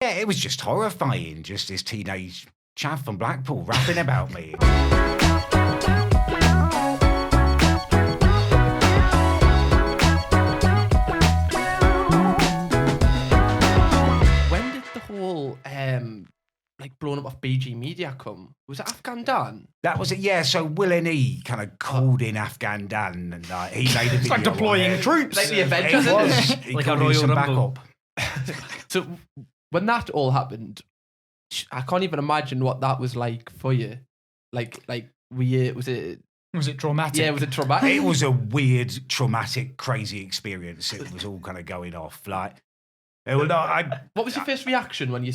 Yeah, it was just horrifying, just this teenage chav from Blackpool rapping about me. When did the whole like blowing up of BG Media come? Was it Afghan Dan? That was it, yeah. So WillNE kind of called in Afghan Dan, and he made a video. It's like deploying on it. troops. Like the Avengers, It isn't was. it? He Like a called in Royal some Rumble. backup. So when that all happened, I can't even imagine what that was like for you. Like was it? Was it traumatic? Yeah, was it traumatic? It was a weird, traumatic, crazy experience. It was all kind of going off. Like, What was your first reaction when you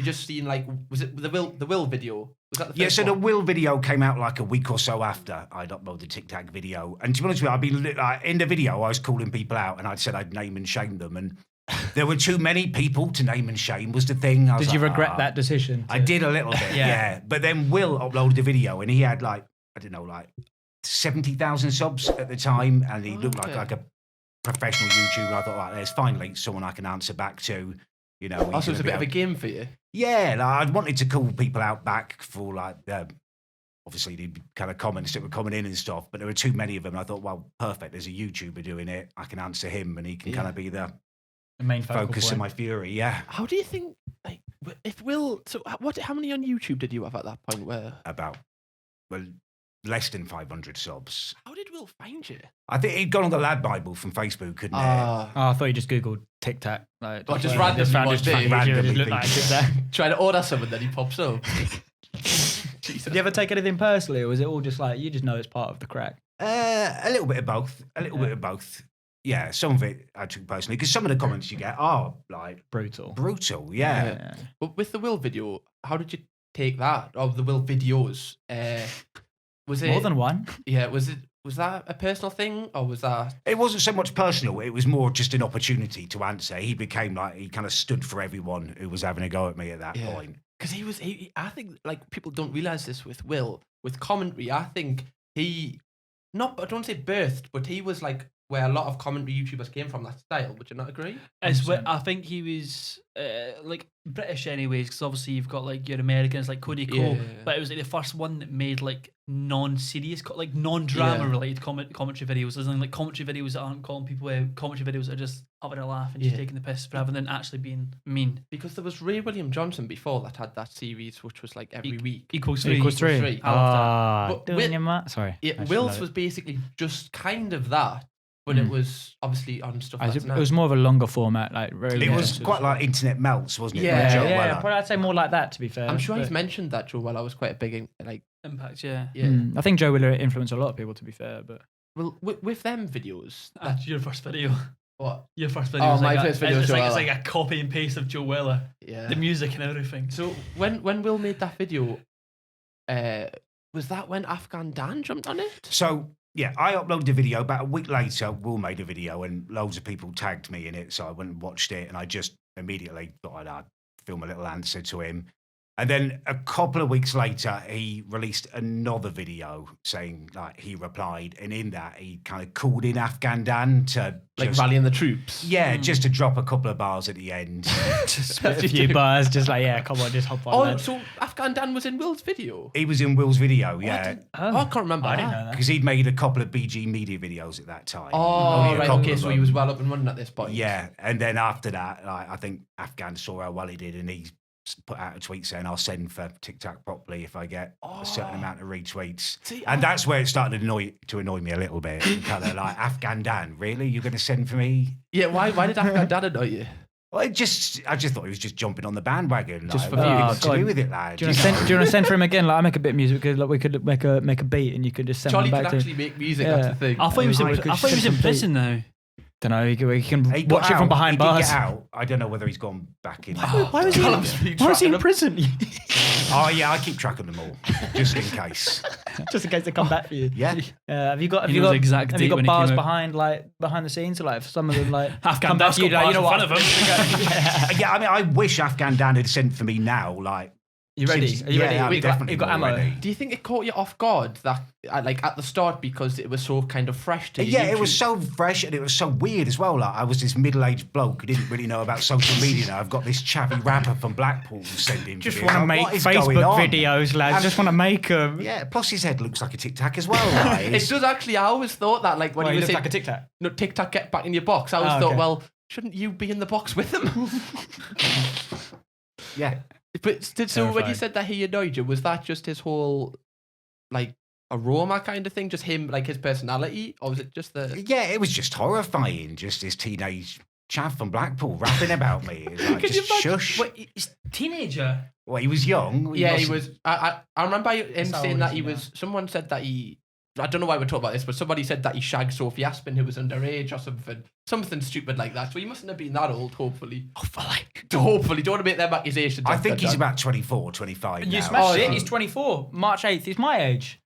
just seen, like, was it the Will video? Was that the first yeah, so one? the Will video came out like a week or so after I'd uploaded the Tic Tac video. And to be honest with you, I'd been like, in the video, I was calling people out and I'd said I'd name and shame them. And there were too many people to name and shame was the thing. I was Did you like, regret that decision? I did a little bit, yeah. But then Will uploaded the video and he had like, I don't know, like 70,000 subs at the time. And he looked like a professional YouTuber. I thought, there's finally someone I can answer back to. You know, Oh, so it was a bit of a game for you. yeah. Like, I wanted to call people out back for like, obviously the kind of comments that were coming in and stuff, but there were too many of them. And I thought, well, perfect. There's a YouTuber doing it. I can answer him, and he can kind of be the main focus of my fury. Yeah. How do you think, like, if Will? So how many on YouTube did you have at that point? Where About less than 500 subs. how did Will find you? I think he'd gone on the Lad Bible from Facebook, couldn't he? Oh, I thought you just googled Tic Tac. Like, Oh, just randomly randomly just one day. randomly looked like Tic Tac. Trying to order something, then he pops up. Jesus. Did you ever take anything personally, or was it all just like you just know it's part of the crack? A little bit of both. A little bit of both. Yeah, some of it I took personally, because some of the comments you get are like Brutal. Yeah. But with the Will video, how did you take that? Or the Will videos? Was it More than one? Yeah, was that a personal thing, or was that? It wasn't so much personal. It was more just an opportunity to answer. He became like, he kind of stood for everyone who was having a go at me at that point. Because I think, like, people don't realize this with Will, with commentary. I think I don't want to say birthed, but he was like where a lot of commentary YouTubers came from, that style. Would you not agree? I think he was like British anyways, because obviously you've got like your Americans like Cody Cole, but it was like the first one that made like non-serious, like non-drama related commentary videos. As in like commentary videos that aren't calling people out, commentary videos that are just having a laugh and just taking the piss rather than actually being mean. Because there was Ray William Johnson before that had that series, which was like every week. Equals three. Equals three. I love that. But Doing your mat. Sorry. Will's was basically just kind of that, but it was obviously on stuff that's It was more of a longer format, like really. It was quite like Internet Melts, wasn't it? Yeah, With Joe Yeah, Weller. probably I'd say more like that, to be fair. I'm sure he's but- mentioned that Joe Weller was quite a big Impact, yeah. I think Joe Willer influenced a lot of people, to be fair. But Well, with them videos, That's your first video. what? Your first video. Oh, was my like first video was It's Joe like, it's Weller. like a copy and paste of Joe Weller. Yeah. The music and everything. So when Will made that video, was that when Afghan Dan jumped on it? So, yeah, I uploaded the video. About a week later, Will made a video and loads of people tagged me in it. So I went and watched it, and I just immediately thought I'd film a little answer to him. And then a couple of weeks later, he released another video saying, like, he replied. And in that, he kind of called in Afghan Dan to Like just, rallying the troops. yeah, just to drop a couple of bars at the end. just spit a few bars, just like, yeah, come on, just hop on. Oh, then. so Afghan Dan was in Will's video? He was in Will's video, yeah. I can't remember. I didn't know that. Because he'd made a couple of BG Media videos at that time. Oh, Only a right, couple okay, of so them. he was well up and running at this point. Yeah, and then after that, like, I think Afghan saw how well he did, and he put out a tweet saying, "I'll send for Tic Tac properly if I get a certain amount of retweets." And that's where it started to annoy me a little bit. Kind of like, Afghan Dan, really? You're going to send for me? Yeah, why did Afghan Dan annoy you? Well, I just thought he was just jumping on the bandwagon. Just like, for what views. have you got to do with it, lad? Do you want to send for him again? Like, I make a bit of music. We could make a beat, and you could just send Charlie him could back to. actually make music, Yeah. that's the thing. I thought he was I could in simply- prison now. Don't know. He can He got watch it from out. behind He did bars. get out. I don't know whether he's gone back in. Why was he? Callum's been Why was he in tracking him. prison? Oh yeah, I keep track of them all, just in case. Just in case they come back for you. Yeah. Have you got? He knows the exact Have you date got when he bars came out. behind the scenes? Like, if some of them like Afghan come back Dan's to you, got like, you know bars what? in front of him. Yeah, I mean, I wish Afghan Dan had sent for me now, like You ready? Since- Are you yeah, ready? I'm You definitely got more ammo. ready. Do you think it caught you off guard that, like, at the start because it was so kind of fresh to you? Yeah, it was so fresh and it was so weird as well. Like, I was this middle-aged bloke who didn't really know about social media. Now I've got this chavvy rapper from Blackpool sending Just videos. want to Like, make what is going Facebook on? videos, lads. Just want to make them. Yeah, plus his head looks like a Tic Tac as well. Like, It does actually. I always thought that, like, when Well, you he were looks saying, like a Tic Tac. no, TikTok, get back in your box. I always Oh, thought, okay. well, shouldn't you be in the box with him? yeah. But so when you Terrifying. said that he annoyed you, was that just his whole, like, aroma kind of thing? Just him, like, his personality? Or was it just the... Yeah, it was just horrifying. Just this teenage chav from Blackpool rapping about me. It was like, Could you just imagine- shush. Wait, he's teenager. Well, he was young. Yeah, he wasn't- was... I remember him How saying old that is he he was... Someone said that he... I don't know why we're talking about this, but somebody said that he shagged Sophie Aspin, who was underage or something. Something stupid like that. So he mustn't have been that old, hopefully. Hopefully. Don't want to make them accusations. I think he's about 24, 25 You now. smashed it. so- He's 24. March 8th. He's my age.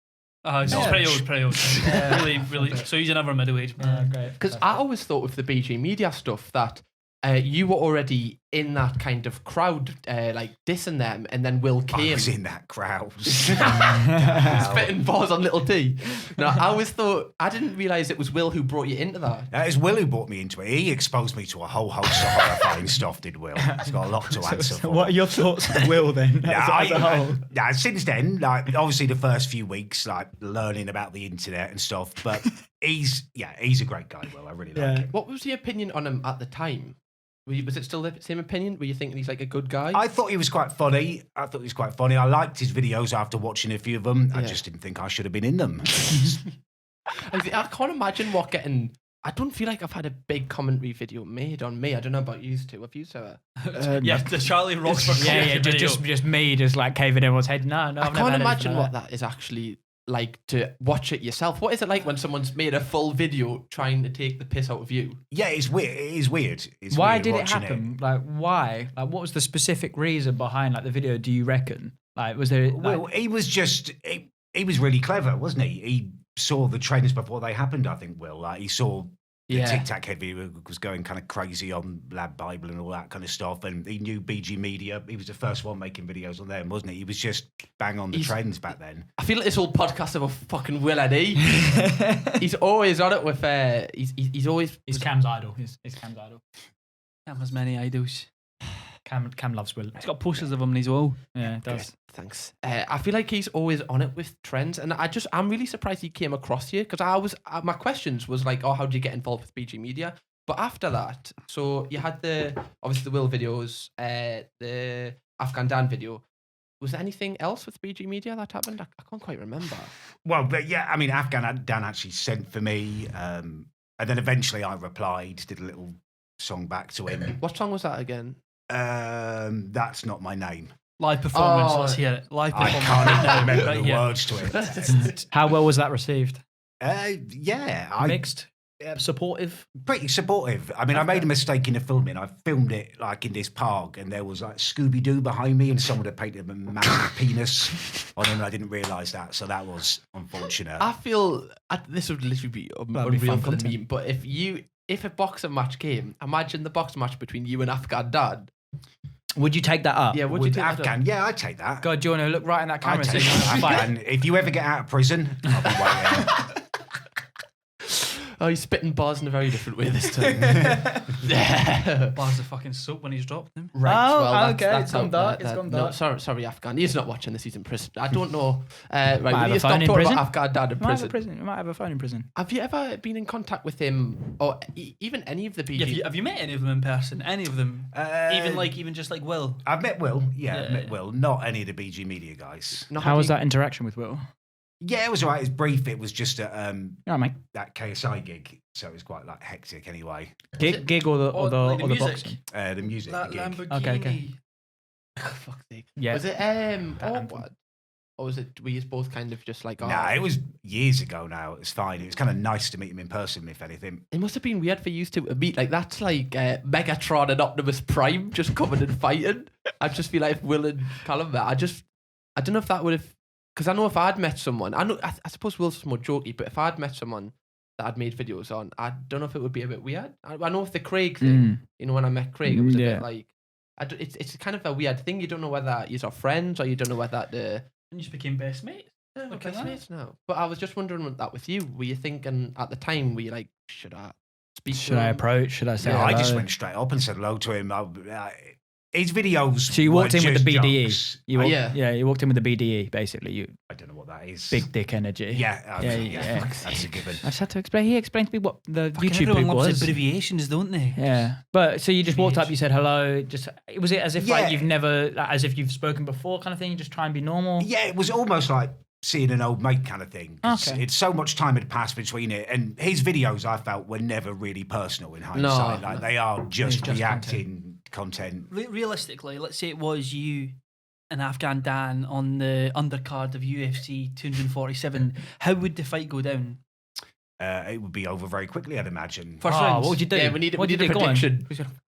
He's Yeah. pretty old. Really. So he's another middle-aged man. Great. Because I always thought with the BG Media stuff that you were already in that kind of crowd, like dissing them, and then Will I came. was in that crowd. Spitting balls on Little T. No, I always thought, I didn't realise it was Will who brought you into that. That is Will who brought me into it. He exposed me to a whole host of horrifying stuff, did Will. He's got a lot to answer for. What are your thoughts on Will then? As a whole? Since then, like obviously the first few weeks, like learning about the internet and stuff, but he's a great guy, Will. I really like him. What was the opinion on him at the time? Was it still the same opinion? Were you thinking he's like a good guy? I thought he was quite funny. I liked his videos after watching a few of them. I Yeah. just didn't think I should have been in them. I can't imagine what getting. I don't feel like I've had a big commentary video made on me. I don't know about you two. Have you, Sarah? Yeah, the Charlie Roxford. Yeah, just me, just like caving everyone's head. No, I I've never can't had imagine anything what like that is actually like to watch it yourself. What is it like when someone's made a full video trying to take the piss out of you? Yeah, it's weird. It is weird. It's Why weird did it watching happen? Like, why? Like, what was the specific reason behind like the video? Do you reckon? Like, was there? Like, Well, he was just he was really clever, wasn't he? He saw the trends before they happened. I think Will, like he saw the Yeah. Tic Tac head video was going kind of crazy on Lab Bible and all that kind of stuff, and he knew BG Media. He was the first one making videos on them, wasn't he? He was just bang on the trends back then. I feel like this whole podcast of a fucking WillNE. He's always on it with. He's always. he's Cam's idol. He's Cam's idol. Cam has many idols. Cam loves Will. He's got posters of him as well. Yeah, it does. Good, thanks. I feel like he's always on it with trends, and I'm really surprised he came across you because my questions was like, oh, how did you get involved with BG Media? But after that, so you had obviously the Will videos, the Afghan Dan video. Was there anything else with BG Media that happened? I can't quite remember. Well, but yeah, I mean, Afghan Dan actually sent for me, and then eventually I replied, did a little song back to him. What song was that again? That's not my name. Live performance. Oh. Let's hear it. Live I performance. can't right now, even remember right the here. words to it. How well was that received? Yeah, I Mixed, supportive. pretty supportive. I mean, I made a mistake in the filming. I filmed it like in this park, and there was like Scooby Doo behind me, and someone had painted a massive penis on him. And I didn't realise that, so that was unfortunate. I feel this would literally be That'd be unreal fun for the content. meme. But if a boxing match came, imagine the boxing match between you and Afghan Dan. Would you take that up? Yeah, would you With take that up? Afghan, yeah, I'd take that. God, do you want to look right in that camera? I'd So take you can that. fight? Afghan. If you ever get out of prison, I'll be waiting. Oh, he's spitting bars in a very different way this time. Yeah. Bars of fucking soap when he's dropped them. Right, Oh, well, that's, okay, that's it's gone out dark, there. it's gone No, dark. sorry, Afghan. He's not watching this. He's in prison. I don't know. Right, Might have will a you phone stop in talking prison. about Afghan Dan in Might have a prison? prison. Might have a phone in prison. Have you ever been in contact with him, or even any of the BG? Have you met any of them in person? Any of them? Even just like Will. I've met Will. Yeah, I've Yeah. met Will. Not any of the BG Media guys. No, How have was you- that interaction with Will? Yeah, it was all right. It was brief. It was just at All right, mate. that KSI gig, so it was quite like hectic anyway. Gig or the Or, like, the or the music? boxing? The music That gig. Lamborghini. Okay. Fuck's sake. Yeah. Was it anthem. what? Or was it? Were you both kind of just like? Oh, Nah, it was years ago now. It was fine. It was kind of nice to meet him in person, if anything. It must have been weird for you two to meet. Like that's like Megatron and Optimus Prime just coming and fighting. I just feel like if Will and Callum met, I don't know if that would have, because I know if I'd met someone, I suppose Will's more jokey, but if I'd met someone that I'd made videos on, I don't know if it would be a bit weird. I know with the Craig thing, you know, when I met Craig, it was a Yeah. bit like, it's kind of a weird thing. You don't know whether you're friends or you don't know whether the And you just became best mates. we're Look at best that. mates now. But I was just wondering with that with you. Were you thinking at the time? Were you like, should I speak? Should to I him? approach? Should I say No, I just hello? went straight up and said hello to him. His videos. So you walked were in with the just BDE. jokes. You walked, Yeah. you walked in with the BDE, basically. You I don't know what that is. big dick energy. Yeah, Yeah. that's a given. I just had to explain. He explained to me what the Fucking YouTube everyone poop loves was. abbreviations, don't they? Yeah, but so you just walked up, you said hello. Just was it as if like Yeah. you've never, like, as if you've spoken before, kind of thing? You just try and be normal. Yeah, it was almost like seeing an old mate kind of thing. 'Cause Okay. It's so much time had passed between it, and his videos I felt were never really personal in hindsight. Like they are just just reacting content. Realistically, let's say it was you and Afghan Dan on the undercard of UFC 247. How would the fight go down? It would be over very quickly, I'd imagine. First Oh, rounds. what would you do? Yeah, we need What a would you do? Go on. prediction.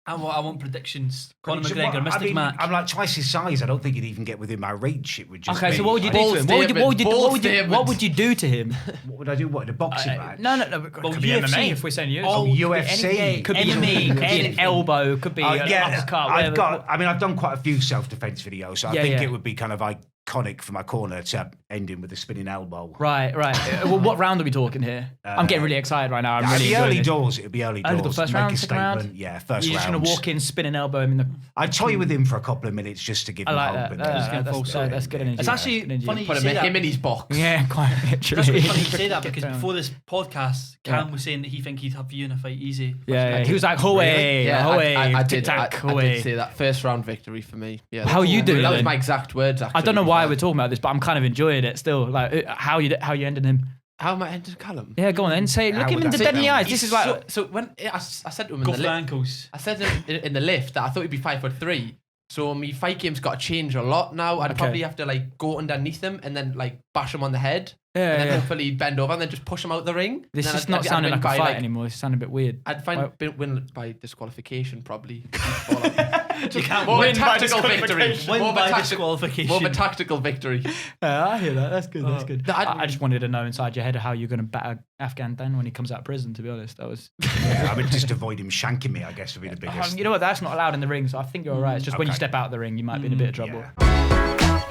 I want predictions. Conor So McGregor, what- Mystic I mean, Mac. I'm like twice his size. I don't think he'd even get within my reach. It would just Okay, be, so what would you do Bold to him? What would you, what would you, statement, what would you, bold what would you do to him? What would I do? What, in a boxing match? No. It Well, could be UFC. MMA if we're saying UFC. Oh, UFC. Could be MMA, could be an anything. elbow. Could be an uppercut. Whatever. I've done quite a few self-defense videos, so I Yeah, think yeah. it would be kind of iconic for my corner to end in with a spinning elbow. Right. Well, what round are we talking here? I'm getting really excited right now. I'm Yeah, really it'd be enjoying early this. doors. It'd be early Early doors. doors, first Make round, a second round? statement. Yeah, first You're just round. gonna walk in, spin an elbow him in the. I'd toy with him for a couple of minutes just to give I him like hope. that. and That's then- good. That's good energy. It's actually That's good energy. funny you Put say that. him in his box. Yeah, quite literally. That's really funny you say that because Get down. before this podcast, Yeah. Cam was saying that he think he'd have you in a fight easy. Yeah, he was like, "Away, Yeah, away, I did. tic-tac, I away." did say that first round victory for me. Yeah. How you doing That was then? my exact words. Actually, I don't know why we're talking about this, but I'm kind of enjoying it still. Like, how you ending him? How am I ended Callum? Yeah, go on then. Say, How look him would in that the dead in the sound? eyes. This is like, so when I said to him in Go the for lift, ankles. I said in the lift that I thought he'd be 5'3". So my fight game's got to change a lot now. I'd Okay. probably have to like go underneath him and then like bash him on the head, yeah, and then yeah. hopefully he'd bend over and then just push him out the ring. This And is then not I'd sounding win like a by, fight anymore. It's sounding a bit weird. I'd win by disqualification probably. You can't More of a win by tactical victory. disqualification. Win More of a by tacti- disqualification. More of a tactical victory. I hear that. That's good. That's good. I just wanted to know inside your head how you're going to batter Afghan Dan when he comes out of prison. To be honest, that was. Yeah, I would just avoid him shanking me, I guess, would be the biggest. You know what? That's not allowed in the ring, so I think you're all right. It's just when you Okay. step out of the ring, you might be in a bit of trouble. Yeah.